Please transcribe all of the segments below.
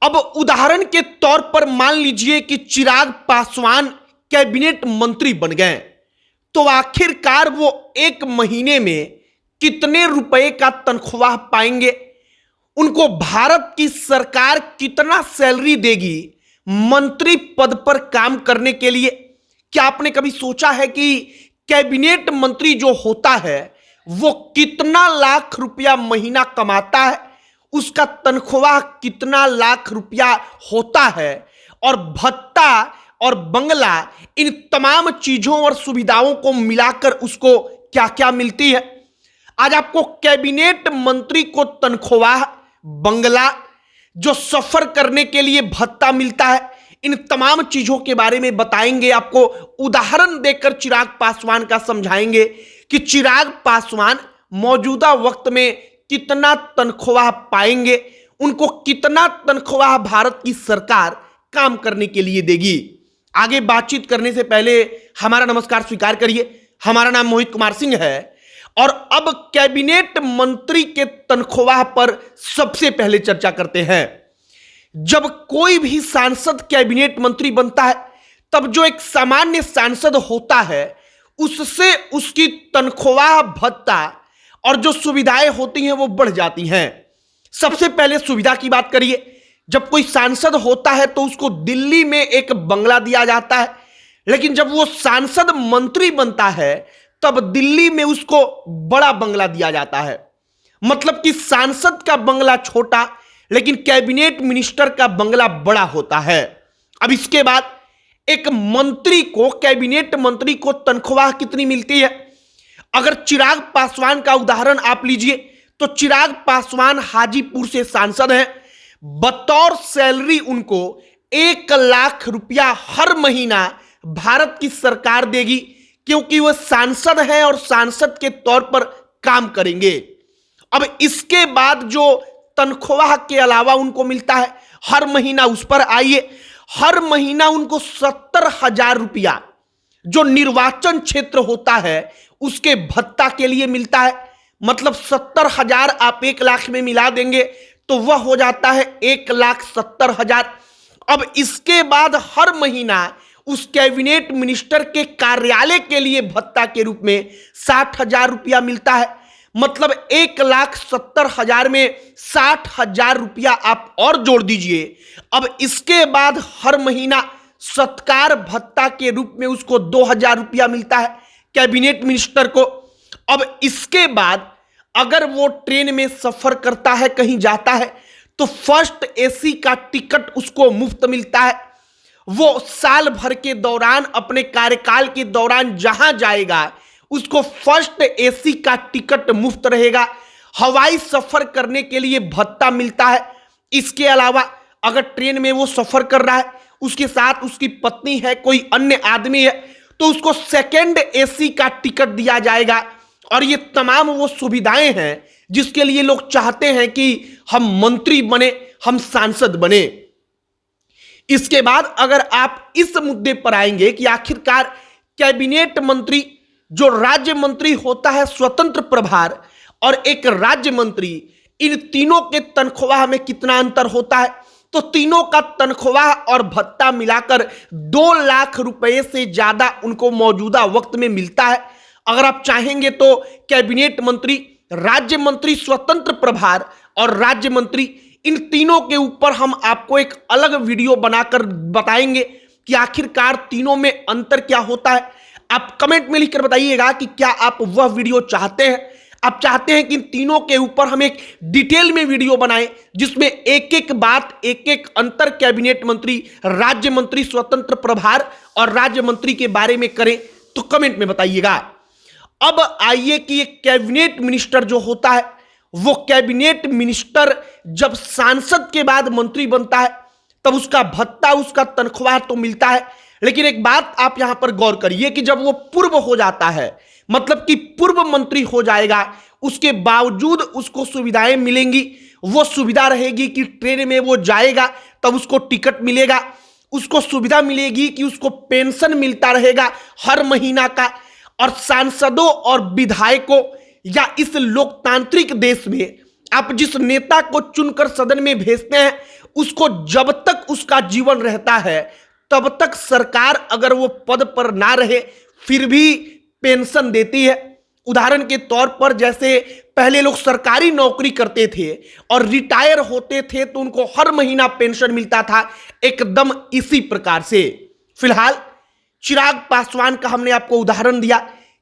अब उदाहरण के तौर पर मान लीजिए कि चिराग पासवान कैबिनेट मंत्री बन गए, तो आखिरकार वो एक महीने में कितने रुपए का तनख्वाह पाएंगे? उनको भारत की सरकार कितना सैलरी देगी मंत्री पद पर काम करने के लिए? क्या आपने कभी सोचा है कि कैबिनेट मंत्री जो होता है वो कितना लाख रुपया महीना कमाता है, उसका तनख्वाह कितना लाख रुपया होता है, और भत्ता और बंगला, इन तमाम चीजों और सुविधाओं को मिलाकर उसको क्या क्या मिलती है? आज आपको कैबिनेट मंत्री को तनख्वाह, बंगला, जो सफर करने के लिए भत्ता मिलता है, इन तमाम चीजों के बारे में बताएंगे। आपको उदाहरण देकर चिराग पासवान का समझाएंगे कि चिराग पासवान मौजूदा वक्त में कितना तनख्वाह पाएंगे, उनको कितना तनख्वाह भारत की सरकार काम करने के लिए देगी। आगे बातचीत करने से पहले हमारा नमस्कार स्वीकार करिए। हमारा नाम मोहित कुमार सिंह है और अब कैबिनेट मंत्री के तनख्वाह पर सबसे पहले चर्चा करते हैं। जब कोई भी सांसद कैबिनेट मंत्री बनता है, तब जो एक सामान्य सांसद होता है उससे उसकी तनख्वाह, भत्ता और जो सुविधाएं होती हैं वो बढ़ जाती हैं। सबसे पहले सुविधा की बात करिए। जब कोई सांसद होता है तो उसको दिल्ली में एक बंगला दिया जाता है, लेकिन जब वो सांसद मंत्री बनता है तब दिल्ली में उसको बड़ा बंगला दिया जाता है। मतलब कि सांसद का बंगला छोटा, लेकिन कैबिनेट मिनिस्टर का बंगला बड़ा होता है। अब इसके बाद एक मंत्री को, कैबिनेट मंत्री को तनख्वाह कितनी मिलती है? अगर चिराग पासवान का उदाहरण आप लीजिए तो चिराग पासवान हाजीपुर से सांसद हैं। बतौर सैलरी उनको 1 लाख रुपया हर महीना भारत की सरकार देगी, क्योंकि वह सांसद हैं और सांसद के तौर पर काम करेंगे। अब इसके बाद जो तनख्वाह के अलावा उनको मिलता है हर महीना, उस पर आइए। हर महीना उनको 70,000 रुपया जो निर्वाचन क्षेत्र होता है उसके भत्ता के लिए मिलता है। मतलब 70,000 आप 1 लाख में मिला देंगे तो वह हो जाता है 1,70,000। अब इसके बाद हर महीना उस कैबिनेट मिनिस्टर के कार्यालय के लिए भत्ता के रूप में 60,000 रुपया मिलता है। मतलब 1,70,000 में 60,000 रुपया आप और जोड़ दीजिए। अब इसके बाद हर महीना सत्कार भत्ता के रूप में उसको 2,000 रुपया मिलता है कैबिनेट मिनिस्टर को। अब इसके बाद अगर वो ट्रेन में सफर करता है, कहीं जाता है, तो फर्स्ट एसी का टिकट उसको मुफ्त मिलता है। वो साल भर के दौरान, अपने कार्यकाल के दौरान जहां जाएगा उसको फर्स्ट एसी का टिकट मुफ्त रहेगा। हवाई सफर करने के लिए भत्ता मिलता है। इसके अलावा अगर ट्रेन में वो सफर कर रहा है, उसके साथ उसकी पत्नी है, कोई अन्य आदमी है, तो उसको सेकंड एसी का टिकट दिया जाएगा। और ये तमाम वो सुविधाएं हैं जिसके लिए लोग चाहते हैं कि हम मंत्री बने, हम सांसद बने। इसके बाद अगर आप इस मुद्दे पर आएंगे कि आखिरकार कैबिनेट मंत्री, जो राज्य मंत्री होता है स्वतंत्र प्रभार, और एक राज्य मंत्री, इन तीनों के तनख्वाह में कितना अंतर होता है, तो तीनों का तनख्वाह और भत्ता मिलाकर 2 लाख रुपए से ज्यादा उनको मौजूदा वक्त में मिलता है। अगर आप चाहेंगे तो कैबिनेट मंत्री, राज्य मंत्री स्वतंत्र प्रभार और राज्य मंत्री, इन तीनों के ऊपर हम आपको एक अलग वीडियो बनाकर बताएंगे कि आखिरकार तीनों में अंतर क्या होता है। आप कमेंट में लिखकर बताइएगा कि क्या आप वह वीडियो चाहते हैं। आप चाहते हैं कि इन तीनों के ऊपर हम एक डिटेल में वीडियो बनाएं जिसमें एक एक बात, एक एक अंतर कैबिनेट मंत्री, राज्य मंत्री स्वतंत्र प्रभार और राज्य मंत्री के बारे में करें, तो कमेंट में बताइएगा। अब आइए कि एक कैबिनेट मिनिस्टर जो होता है, वो कैबिनेट मिनिस्टर जब सांसद के बाद मंत्री बनता है तब उसका भत्ता, उसका तनख्वाह तो मिलता है, लेकिन एक बात आप यहां पर गौर करिए कि जब वो पूर्व हो जाता है, मतलब कि पूर्व मंत्री हो जाएगा, उसके बावजूद उसको सुविधाएं मिलेंगी। वो सुविधा रहेगी कि ट्रेन में वो जाएगा तब उसको टिकट मिलेगा, उसको सुविधा मिलेगी कि उसको पेंशन मिलता रहेगा हर महीना का। और सांसदों और विधायकों, या इस लोकतांत्रिक देश में आप जिस नेता को चुनकर सदन में भेजते हैं उसको जब तक उसका जीवन रहता है तब तक सरकार अगर वो पद पर ना रहे फिर भी पेंशन देती है। उदाहरण के तौर पर जैसे पहले लोग सरकारी नौकरी करते थे और रिटायर होते थे तो उनको हर महीना पेंशन मिलता था, एकदम इसी प्रकार से फिलहाल चिराग पासवान का हमने आपको उदाहरण दिया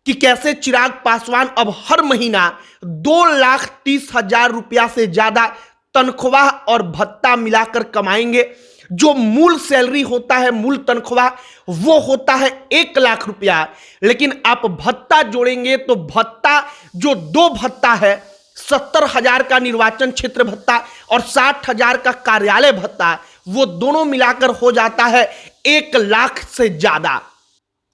कि कैसे चिराग पासवान अब हर महीना 2,30,000 रुपया से ज्यादा तनख्वाह और भत्ता मिलाकर कमाएंगे। जो मूल सैलरी होता है, मूल तनख्वाह, वो होता है 1 लाख रुपया, लेकिन आप भत्ता जोड़ेंगे तो भत्ता जो 2 भत्ता है, 70,000 का निर्वाचन क्षेत्र भत्ता और 60,000 का कार्यालय भत्ता, वो दोनों मिलाकर हो जाता है 1 लाख से ज्यादा।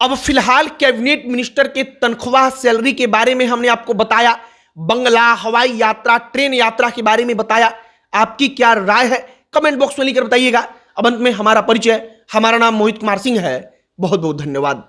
अब फिलहाल कैबिनेट मिनिस्टर के तनख्वाह सैलरी के बारे में हमने आपको बताया, बंगला, हवाई यात्रा, ट्रेन यात्रा के बारे में बताया। आपकी क्या राय है कमेंट बॉक्स में लिखकर बताइएगा। अब अंत में हमारा परिचय, हमारा नाम मोहित कुमार सिंह है। बहुत बहुत धन्यवाद।